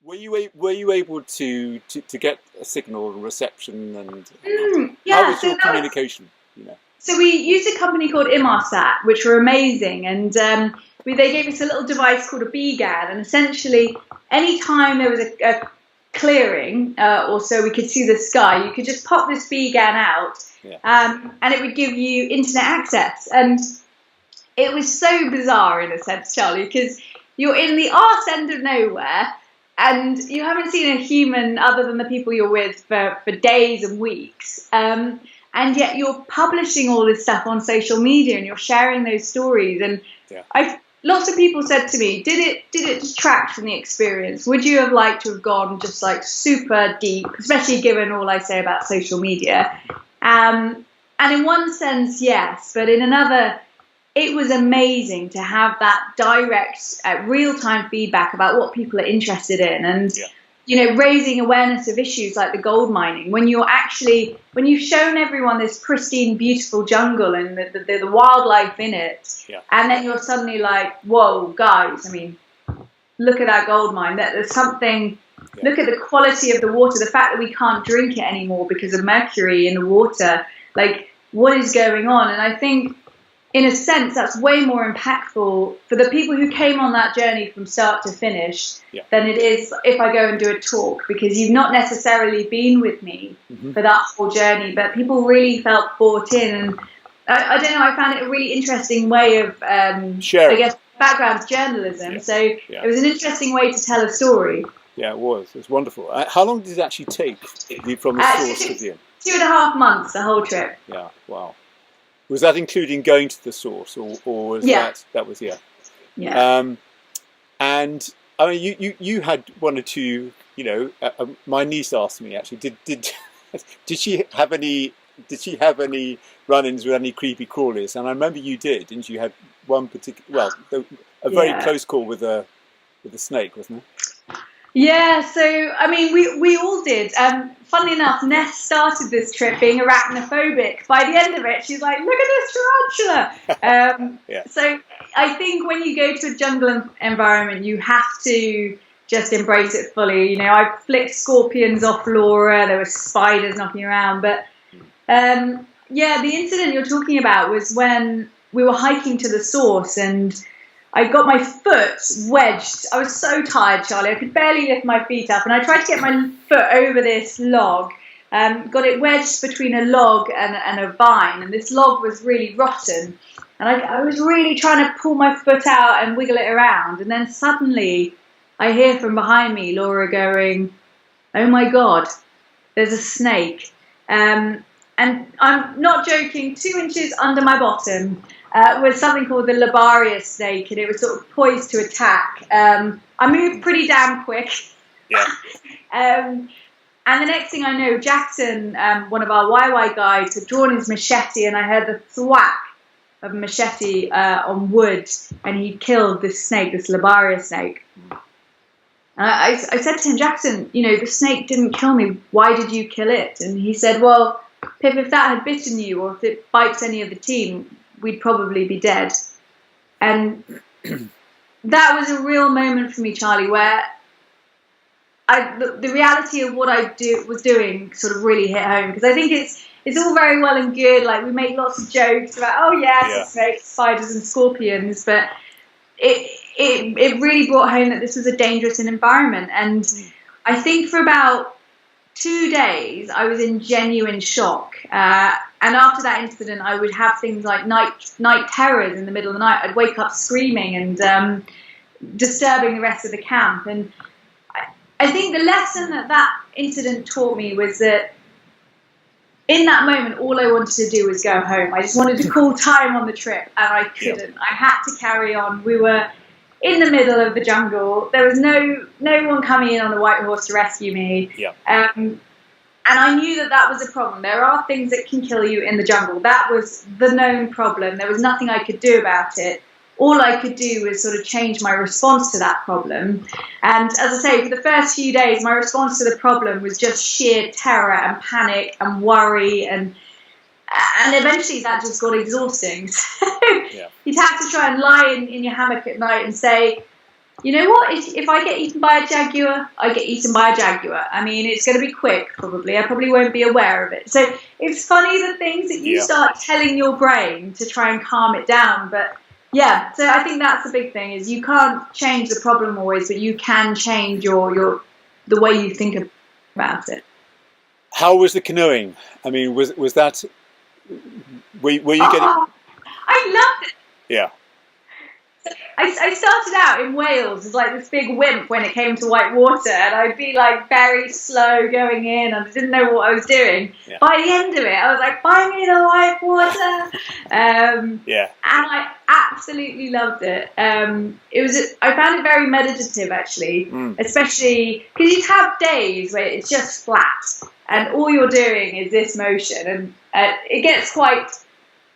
Were you able to get a signal reception and Yeah, how was your communication? So we used a company called Inmarsat, which were amazing, and they gave us a little device called a BGAN, and essentially, any time there was a clearing, or so we could see the sky, you could just pop this BGAN out, and it would give you internet access. And it was so bizarre in a sense, Charlie, because you're in the arse end of nowhere, and you haven't seen a human other than the people you're with for days and weeks. And yet you're publishing all this stuff on social media and you're sharing those stories. And lots of people said to me, did it detract from the experience? Would you have liked to have gone just like super deep, especially given all I say about social media? And in one sense, yes, but in another, it was amazing to have that direct, real-time feedback about what people are interested in. And raising awareness of issues like the gold mining, when you've shown everyone this pristine, beautiful jungle and the wildlife in it, and then you're suddenly like, whoa, guys, I mean, look at that gold mine. There's something, look at the quality of the water, the fact that we can't drink it anymore because of mercury in the water, like, what is going on? And I think, in a sense, that's way more impactful for the people who came on that journey from start to finish than it is if I go and do a talk, because you've not necessarily been with me for that whole journey, but people really felt bought in. And I don't know, I found it a really interesting way of, sharing. I guess, background journalism. So it was an interesting way to tell a story. Yeah, it was. It was wonderful. How long did it actually take from the source to the end? 2.5 months, the whole trip. Yeah, wow. Was that including going to the source, or was that was and I mean, you had one or two. My niece asked me actually, did she have any run-ins with any creepy crawlers? And I remember you did, didn't you? Had one particular, a very close call with a snake, wasn't it? Yeah, so I mean, we all did. Funnily enough, Ness started this trip being arachnophobic. By the end of it, she's like, "Look at this tarantula." So I think when you go to a jungle environment, you have to just embrace it fully. I flicked scorpions off Laura. There were spiders knocking around, but the incident you're talking about was when we were hiking to the source and I got my foot wedged. I was so tired, Charlie. I could barely lift my feet up. And I tried to get my foot over this log. Got it wedged between a log and a vine. And this log was really rotten. And I was really trying to pull my foot out and wiggle it around. And then suddenly I hear from behind me Laura going, "Oh my God, there's a snake." And I'm not joking, 2 inches under my bottom was something called the Labaria snake, and it was sort of poised to attack. I moved pretty damn quick. And the next thing I know, Jackson, one of our YY guides, had drawn his machete, and I heard the thwack of a machete on wood, and he killed this snake, this Labaria snake. And I said to him, "Jackson, the snake didn't kill me. Why did you kill it?" And he said, "Well, Pip, if that had bitten you, or if it bites any of the team, we'd probably be dead." And that was a real moment for me, Charlie, where the reality of what I was doing sort of really hit home. Because I think it's all very well and good, like we make lots of jokes about, oh yes, snakes, spiders and scorpions, but it really brought home that this was a dangerous environment. And I think for about 2 days I was in genuine shock. And after that incident, I would have things like night terrors in the middle of the night. I'd wake up screaming and disturbing the rest of the camp. And I think the lesson that incident taught me was that in that moment, all I wanted to do was go home. I just wanted to call time on the trip, and I couldn't. I had to carry on. We were in the middle of the jungle. There was no one coming in on the white horse to rescue me. And I knew that was a problem. There are things that can kill you in the jungle. That was the known problem. There was nothing I could do about it. All I could do was sort of change my response to that problem. And as I say, for the first few days, my response to the problem was just sheer terror and panic and worry. And eventually that just got exhausting. So you'd have to try and lie in your hammock at night and say, you know what? If I get eaten by a jaguar, I get eaten by a jaguar. I mean, it's going to be quick, probably. I probably won't be aware of it. So it's funny the things that you start telling your brain to try and calm it down. But yeah, so I think that's the big thing, is you can't change the problem always, but you can change the way you think about it. How was the canoeing? I mean, was that, were you getting... I loved it. Yeah. I started out in Wales as like this big wimp when it came to white water, and I'd be like very slow going in, and I didn't know what I was doing. Yeah. By the end of it, I was like, "Buy me the white water," and I absolutely loved it. I found it very meditative, actually, especially because you'd have days where it's just flat, and all you're doing is this motion, and it gets quite.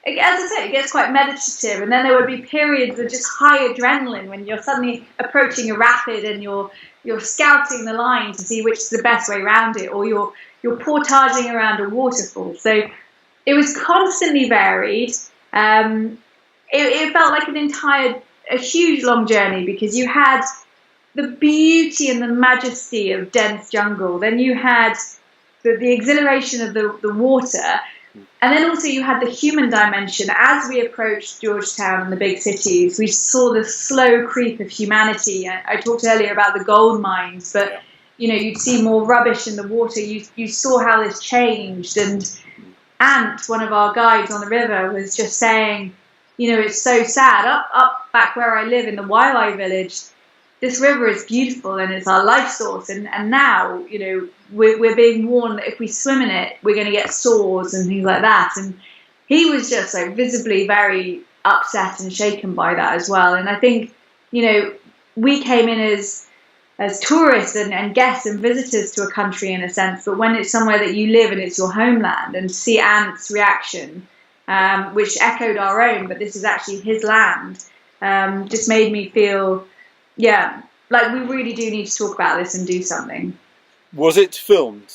As I said, it gets quite meditative, and then there would be periods of just high adrenaline when you're suddenly approaching a rapid and you're scouting the line to see which is the best way around it, or you're portaging around a waterfall. So it was constantly varied. It felt like a huge long journey, because you had the beauty and the majesty of dense jungle, then you had the exhilaration of the water. And then also you had the human dimension. As we approached Georgetown and the big cities, we saw the slow creep of humanity. I talked earlier about the gold mines, but you'd see more rubbish in the water. You saw how this changed. And Ant, one of our guides on the river, was just saying, it's so sad. Up back where I live in the Waiwai village, this river is beautiful and it's our life source. And now, we're being warned that if we swim in it, we're going to get sores and things like that. And he was just like visibly very upset and shaken by that as well. And I think, we came in as tourists and guests and visitors to a country in a sense, but when it's somewhere that you live and it's your homeland, and to see Ant's reaction, which echoed our own, but this is actually his land, just made me feel, like we really do need to talk about this and do something. Was it filmed?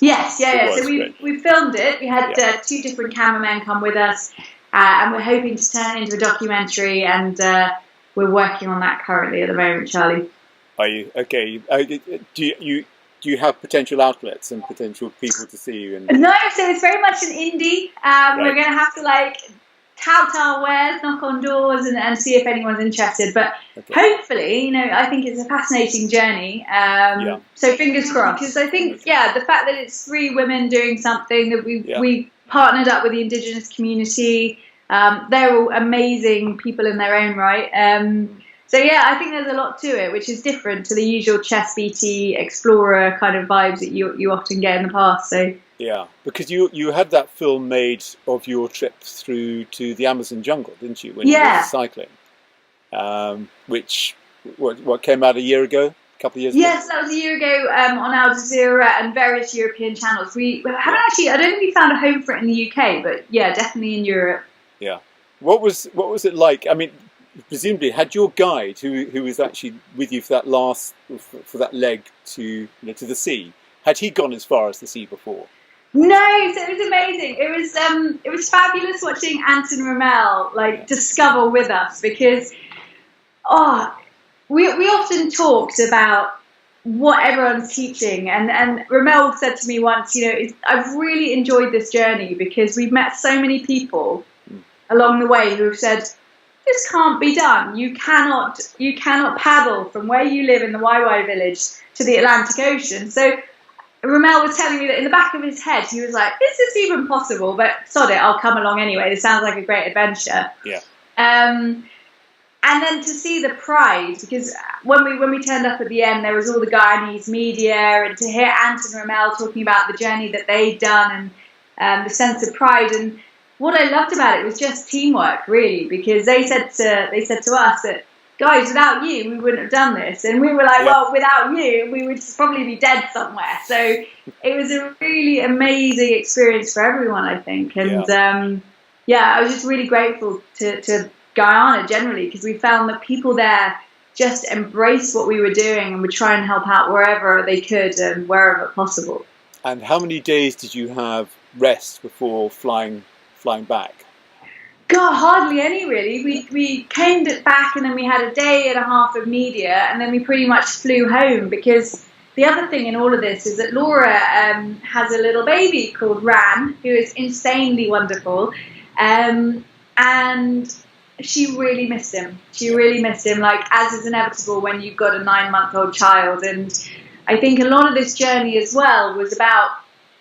Yes, So we filmed it. We had 2 different cameramen come with us, and we're hoping to turn it into a documentary, and we're working on that currently at the moment, Charlie. Are you? Okay. Do you have potential outlets and potential people to see you? No, so it's very much an indie. We're going to have to tout our wares, knock on doors, and see if anyone's interested. But hopefully, I think it's a fascinating journey. So fingers crossed. Because I think, the fact that it's 3 women doing something, that we partnered up with the indigenous community. They're all amazing people in their own right. So I think there's a lot to it, which is different to the usual chess beaty explorer kind of vibes that you often get in the past. So. Yeah, because you had that film made of your trip through to the Amazon jungle, didn't you? When you were cycling, which what came out a year ago, a couple of years ago. Yes, that was a year ago on Al Jazeera and various European channels. We haven't actually. I don't think we found a home for it in the UK, but definitely in Europe. Yeah, what was it like? I mean, presumably, had your guide who was actually with you for that leg to the sea, had he gone as far as the sea before? No, so it was amazing. It was fabulous watching Ant and Ramel discover with us, because we often talked about what everyone's teaching, and Ramel said to me once, I've really enjoyed this journey because we've met so many people along the way who have said, this can't be done. You cannot paddle from where you live in the Waiwai village to the Atlantic Ocean. So Ramel was telling me that in the back of his head, he was like, is this even possible? But sod it, I'll come along anyway. This sounds like a great adventure. Yeah. And then to see the pride, because when we turned up at the end, there was all the Guyanese media, and to hear Ant and Ramel talking about the journey that they'd done, and the sense of pride. And what I loved about it was just teamwork, really, because they said to us that, guys, without you, we wouldn't have done this. And we were like, well, without you, we would probably be dead somewhere. So it was a really amazing experience for everyone, I think. And I was just really grateful to Guyana generally, because we found that people there just embraced what we were doing and would try and help out wherever they could and wherever possible. And how many days did you have rest before flying back? God, hardly any really. We came back and then we had a day and a half of media and then we pretty much flew home, because the other thing in all of this is that Laura has a little baby called Ran, who is insanely wonderful, and she really missed him. She really missed him, like, as is inevitable when you've got a 9-month-old child. And I think a lot of this journey as well was about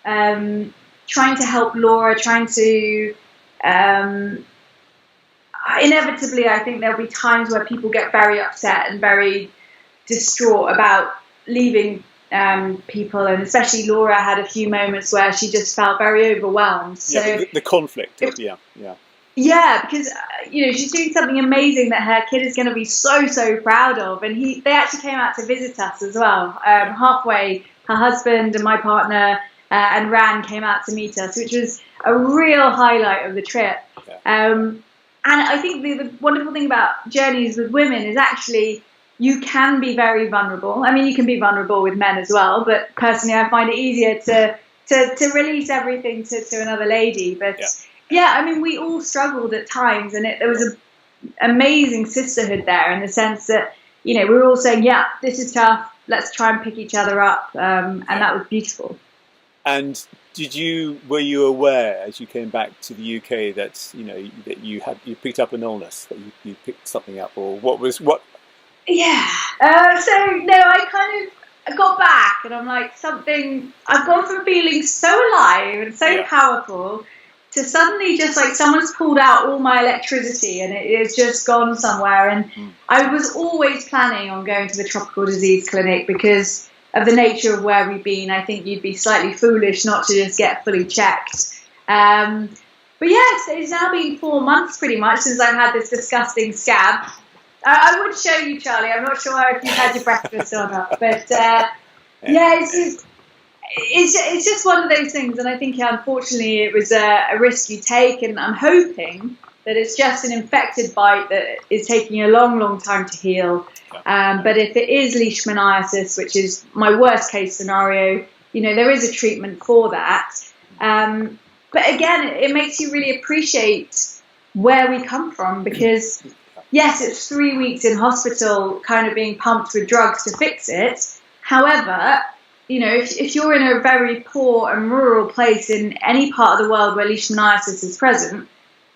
trying to help Laura, trying to inevitably, I think there'll be times where people get very upset and very distraught about leaving people, and especially Laura had a few moments where she just felt very overwhelmed. So the conflict, yeah, because she's doing something amazing that her kid is going to be so proud of, and they actually came out to visit us as well. Halfway, her husband and my partner and Ran came out to meet us, which was a real highlight of the trip. And I think the wonderful thing about journeys with women is actually you can be very vulnerable. I mean, you can be vulnerable with men as well, but personally I find it easier to release everything to another lady. But yeah, I mean, we all struggled at times, and there was an amazing sisterhood there in the sense that, we were all saying, yeah, this is tough, let's try and pick each other up, and that was beautiful. And were you aware as you came back to the UK that you picked up an illness, that you picked something up, or what? Yeah. So no, I got back and I'm like, I've gone from feeling so alive and so powerful to suddenly just like someone's pulled out all my electricity and it has just gone somewhere. And I was always planning on going to the tropical disease clinic because of the nature of where we've been. I think you'd be slightly foolish not to just get fully checked. But yes, it's now been 4 months pretty much since I've had this disgusting scab. I would show you, Charlie. I'm not sure if you've had your breakfast or not. But it's just one of those things. And I think, unfortunately, it was a risk you take. And I'm hoping that it's just an infected bite that is taking a long time to heal. But if it is leishmaniasis, which is my worst case scenario, there is a treatment for that. But again, it makes you really appreciate where we come from, because yes, it's 3 weeks in hospital kind of being pumped with drugs to fix it. However, if you're in a very poor and rural place in any part of the world where leishmaniasis is present,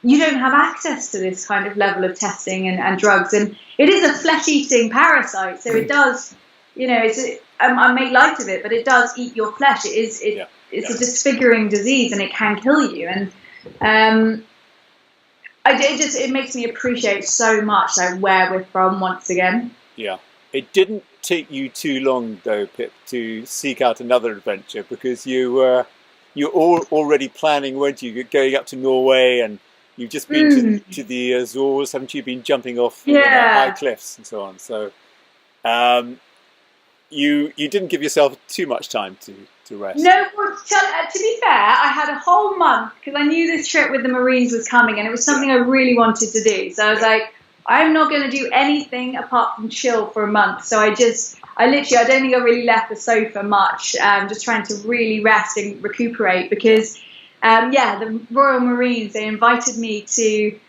you don't have access to this kind of level of testing and drugs. And it is a flesh-eating parasite, so it does, I make light of it, but it does eat your flesh. It's a disfiguring disease and it can kill you. And it makes me appreciate so much like where we're from once again. Yeah. It didn't take you too long though, Pip, to seek out another adventure, because you're already planning, weren't you, going up to Norway, and you've just been to the Azores, haven't you? Been jumping off high cliffs and so on. So you didn't give yourself too much time to rest. No, well, to be fair, I had a whole month because I knew this trip with the Marines was coming, and it was something I really wanted to do. So I was like, I'm not going to do anything apart from chill for a month. So I don't think I really left the sofa much, just trying to really rest and recuperate, because the Royal Marines, they invited me to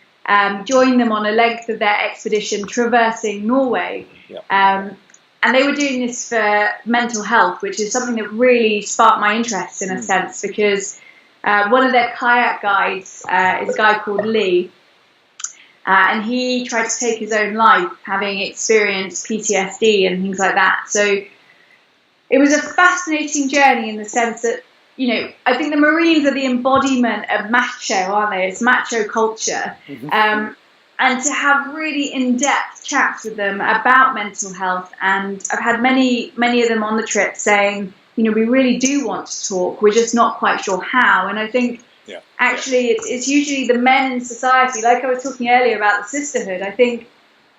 join them on a length of their expedition traversing Norway. And they were doing this for mental health, which is something that really sparked my interest in a sense, because one of their kayak guides is a guy called Lee, and he tried to take his own life, having experienced PTSD and things like that. So it was a fascinating journey in the sense that, I think the Marines are the embodiment of macho, aren't they? It's macho culture. And to have really in-depth chats with them about mental health. And I've had many of them on the trip saying, we really do want to talk. We're just not quite sure how. And I think actually it's usually the men in society, like I was talking earlier about the sisterhood. I think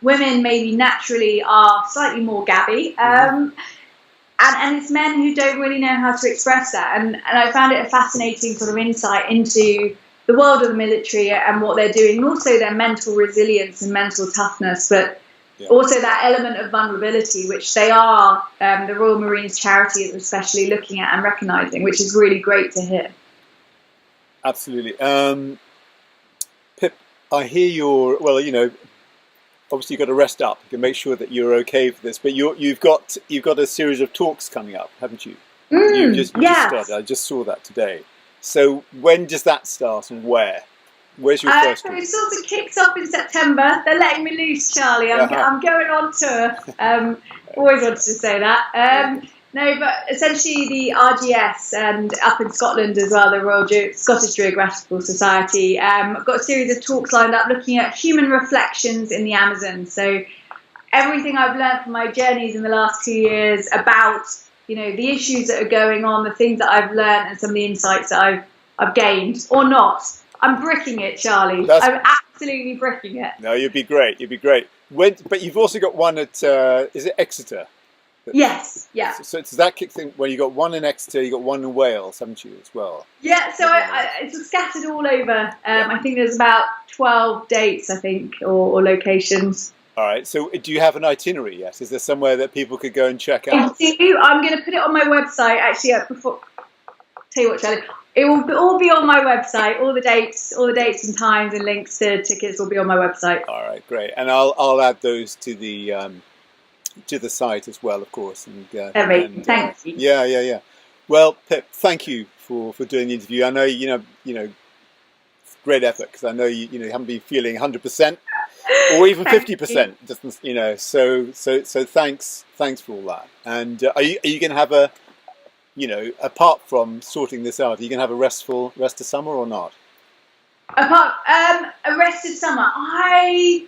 women maybe naturally are slightly more gabby. And it's men who don't really know how to express that. And I found it a fascinating sort of insight into the world of the military and what they're doing, and also their mental resilience and mental toughness, but also that element of vulnerability, which they are, the Royal Marines charity is especially looking at and recognising, which is really great to hear. Absolutely. Pip, I hear you're, well, obviously you've got to rest up. You can make sure that you're okay for this. But you've got a series of talks coming up, haven't you? You just Yes. started. I just saw that today. So when does that start and where? Where's your first So talk? it sort of kicks off in September. They're letting me loose, Charlie. I'm going on tour. Always wanted to say that. No, but essentially the RGS and up in Scotland as well, the Scottish Geographical Society. I've got a series of talks lined up looking at human reflections in the Amazon. So everything I've learned from my journeys in the last 2 years about, the issues that are going on, the things that I've learned, and some of the insights that I've gained or not. I'm bricking it, Charlie. I'm absolutely bricking it. No, you'd be great. You'd be great. But you've also got one at, is it Exeter? Yes, yeah. So does that kick thing? Well, you got one in Exeter, you got one in Wales, haven't you, as well? Yeah, so it's scattered all over. I think there's about 12 dates, I think, or locations. All right. So do you have an itinerary yet? Is there somewhere that people could go and check out? I do. I'm going to put it on my website. Actually, before tell you what, Charlie, it will all be on my website. All the dates and times and links to tickets will be on my website. All right, great. And I'll add those to the site as well, of course. And thank you. Yeah. Well, Pip, thank you for doing the interview. I know great effort, because I know you haven't been feeling 100% or even 50%. So thanks for all that. And are you going to have apart from sorting this out, are you going to have a rest of summer or not? A rest of summer, I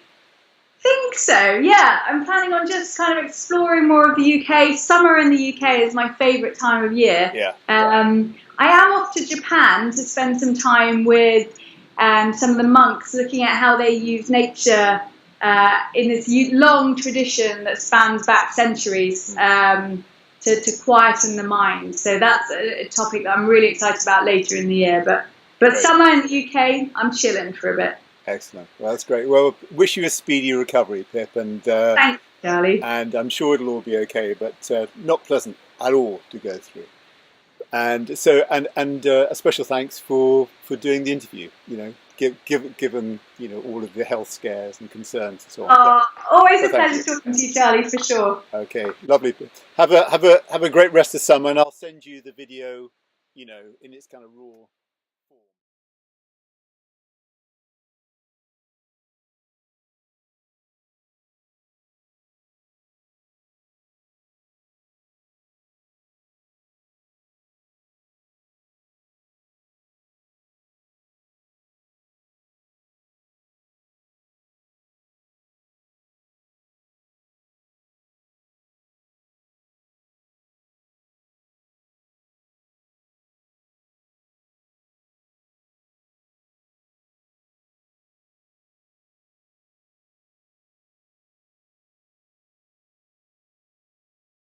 think so. Yeah, I'm planning on just kind of exploring more of the UK. Summer in the UK is my favourite time of year. Yeah. I am off to Japan to spend some time with some of the monks, looking at how they use nature in this long tradition that spans back centuries to quieten the mind. So that's a topic that I'm really excited about later in the year. But summer in the UK, I'm chilling for a bit. Excellent. Well, that's great. Well, wish you a speedy recovery, Pip. And thanks, Charlie. And I'm sure it'll all be okay, but not pleasant at all to go through. And so, and a special thanks for doing the interview. Given all of the health scares and concerns and so on. Always a pleasure talking to you, Charlie, for sure. Okay, lovely. Have a great rest of summer, and I'll send you the video, in its kind of raw form.